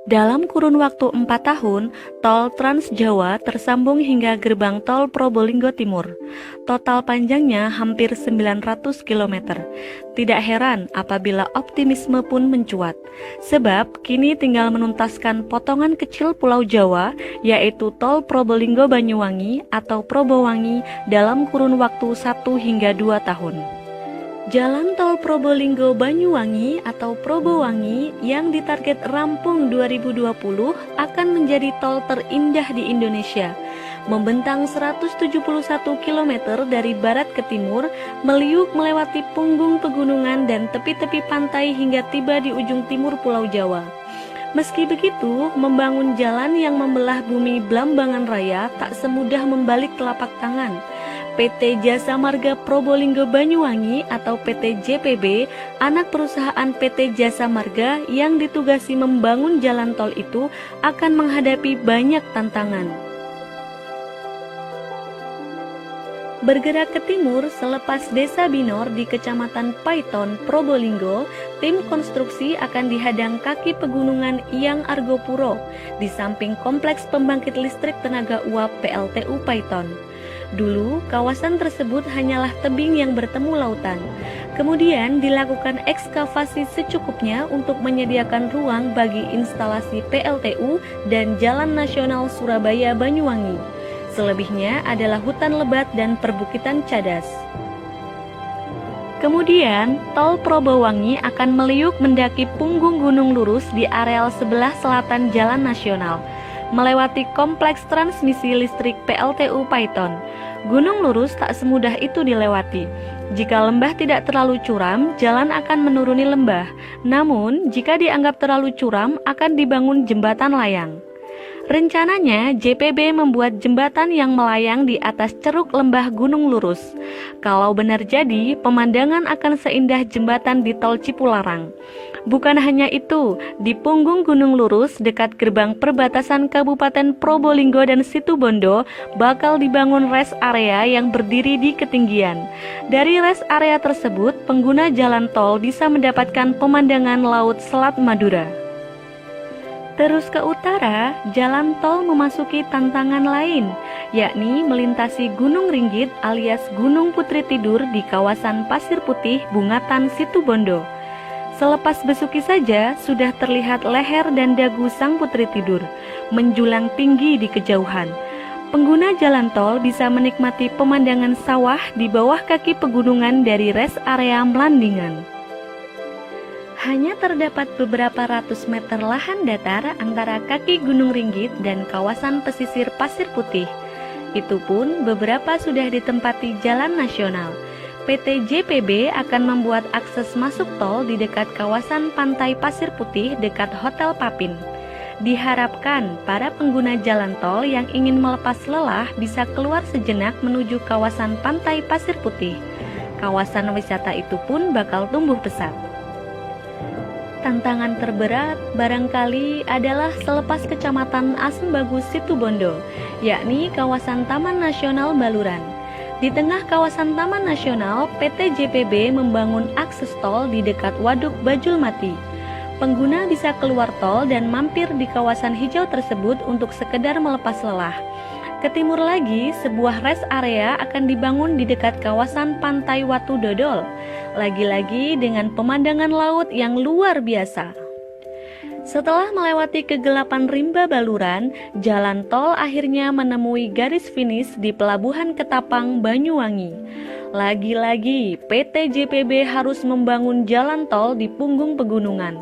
Dalam kurun waktu 4 tahun, tol Trans Jawa tersambung hingga gerbang tol Probolinggo Timur. Total panjangnya hampir 900 km. Tidak heran apabila optimisme pun mencuat, sebab kini tinggal menuntaskan potongan kecil Pulau Jawa, yaitu tol Probolinggo Banyuwangi atau Probowangi dalam kurun waktu 1 hingga 2 tahun. Jalan tol Probolinggo Banyuwangi atau Probowangi yang ditarget rampung 2020 akan menjadi tol terindah di Indonesia. Membentang 171 km dari barat ke timur, meliuk melewati punggung pegunungan dan tepi-tepi pantai hingga tiba di ujung timur Pulau Jawa. Meski begitu, membangun jalan yang membelah bumi Blambangan Raya tak semudah membalik telapak tangan. PT Jasa Marga Probolinggo Banyuwangi atau PT JPB, anak perusahaan PT Jasa Marga yang ditugasi membangun jalan tol itu akan menghadapi banyak tantangan. Bergerak ke timur selepas Desa Binor di Kecamatan Paiton, Probolinggo, tim konstruksi akan dihadang kaki pegunungan Iyang Argopuro di samping kompleks pembangkit listrik tenaga uap PLTU Paiton. Dulu, kawasan tersebut hanyalah tebing yang bertemu lautan. Kemudian dilakukan ekskavasi secukupnya untuk menyediakan ruang bagi instalasi PLTU dan Jalan Nasional Surabaya-Banyuwangi. Selebihnya adalah hutan lebat dan perbukitan cadas. Kemudian, tol Probowangi akan meliuk mendaki punggung gunung lurus di areal sebelah selatan Jalan Nasional, melewati kompleks transmisi listrik PLTU Paiton. Gunung lurus tak semudah itu dilewati. Jika lembah tidak terlalu curam, jalan akan menuruni lembah. Namun, jika dianggap terlalu curam, akan dibangun jembatan layang. Rencananya, JPB membuat jembatan yang melayang di atas ceruk lembah Gunung Lurus. Kalau benar jadi, pemandangan akan seindah jembatan di tol Cipularang. Bukan hanya itu, di punggung Gunung Lurus dekat gerbang perbatasan Kabupaten Probolinggo dan Situbondo bakal dibangun rest area yang berdiri di ketinggian. Dari rest area tersebut, pengguna jalan tol bisa mendapatkan pemandangan Laut Selat Madura. Terus ke utara, jalan tol memasuki tantangan lain, yakni melintasi Gunung Ringgit alias Gunung Putri Tidur di kawasan Pasir Putih, Bungatan, Situbondo. Selepas besuki saja, sudah terlihat leher dan dagu sang Putri Tidur, menjulang tinggi di kejauhan. Pengguna jalan tol bisa menikmati pemandangan sawah di bawah kaki pegunungan dari rest area Melandingan. Hanya terdapat beberapa ratus meter lahan datar antara kaki Gunung Ringgit dan kawasan pesisir Pasir Putih. Itu pun beberapa sudah ditempati jalan nasional. PT JPB akan membuat akses masuk tol di dekat kawasan pantai Pasir Putih dekat Hotel Papin. Diharapkan para pengguna jalan tol yang ingin melepas lelah bisa keluar sejenak menuju kawasan pantai Pasir Putih. Kawasan wisata itu pun bakal tumbuh pesat. Tantangan terberat barangkali adalah selepas Kecamatan Asembagus Situbondo, yakni kawasan Taman Nasional Baluran. Di tengah kawasan Taman Nasional, PT JPB membangun akses tol di dekat Waduk Bajulmati. Pengguna bisa keluar tol dan mampir di kawasan hijau tersebut untuk sekedar melepas lelah. Ke timur lagi, sebuah rest area akan dibangun di dekat kawasan Pantai Watu Dodol, lagi-lagi dengan pemandangan laut yang luar biasa. Setelah melewati kegelapan rimba Baluran, jalan tol akhirnya menemui garis finish di Pelabuhan Ketapang, Banyuwangi. Lagi-lagi, PT JPB harus membangun jalan tol di punggung pegunungan.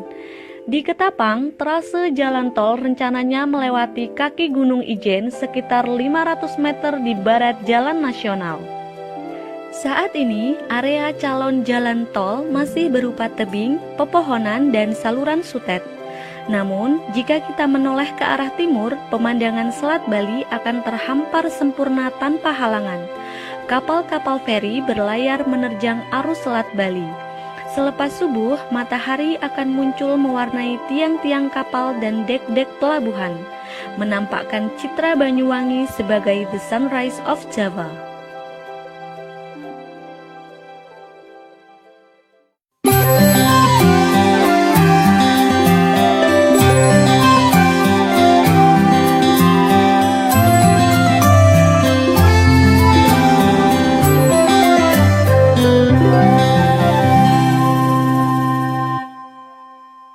Di Ketapang, trase jalan tol rencananya melewati kaki Gunung Ijen sekitar 500 meter di barat Jalan Nasional. Saat ini, area calon jalan tol masih berupa tebing, pepohonan, dan saluran sutet. Namun, jika kita menoleh ke arah timur, pemandangan Selat Bali akan terhampar sempurna tanpa halangan. Kapal-kapal feri berlayar menerjang arus Selat Bali. Selepas subuh, matahari akan muncul mewarnai tiang-tiang kapal dan dek-dek pelabuhan, menampakkan citra Banyuwangi sebagai the sunrise of Java.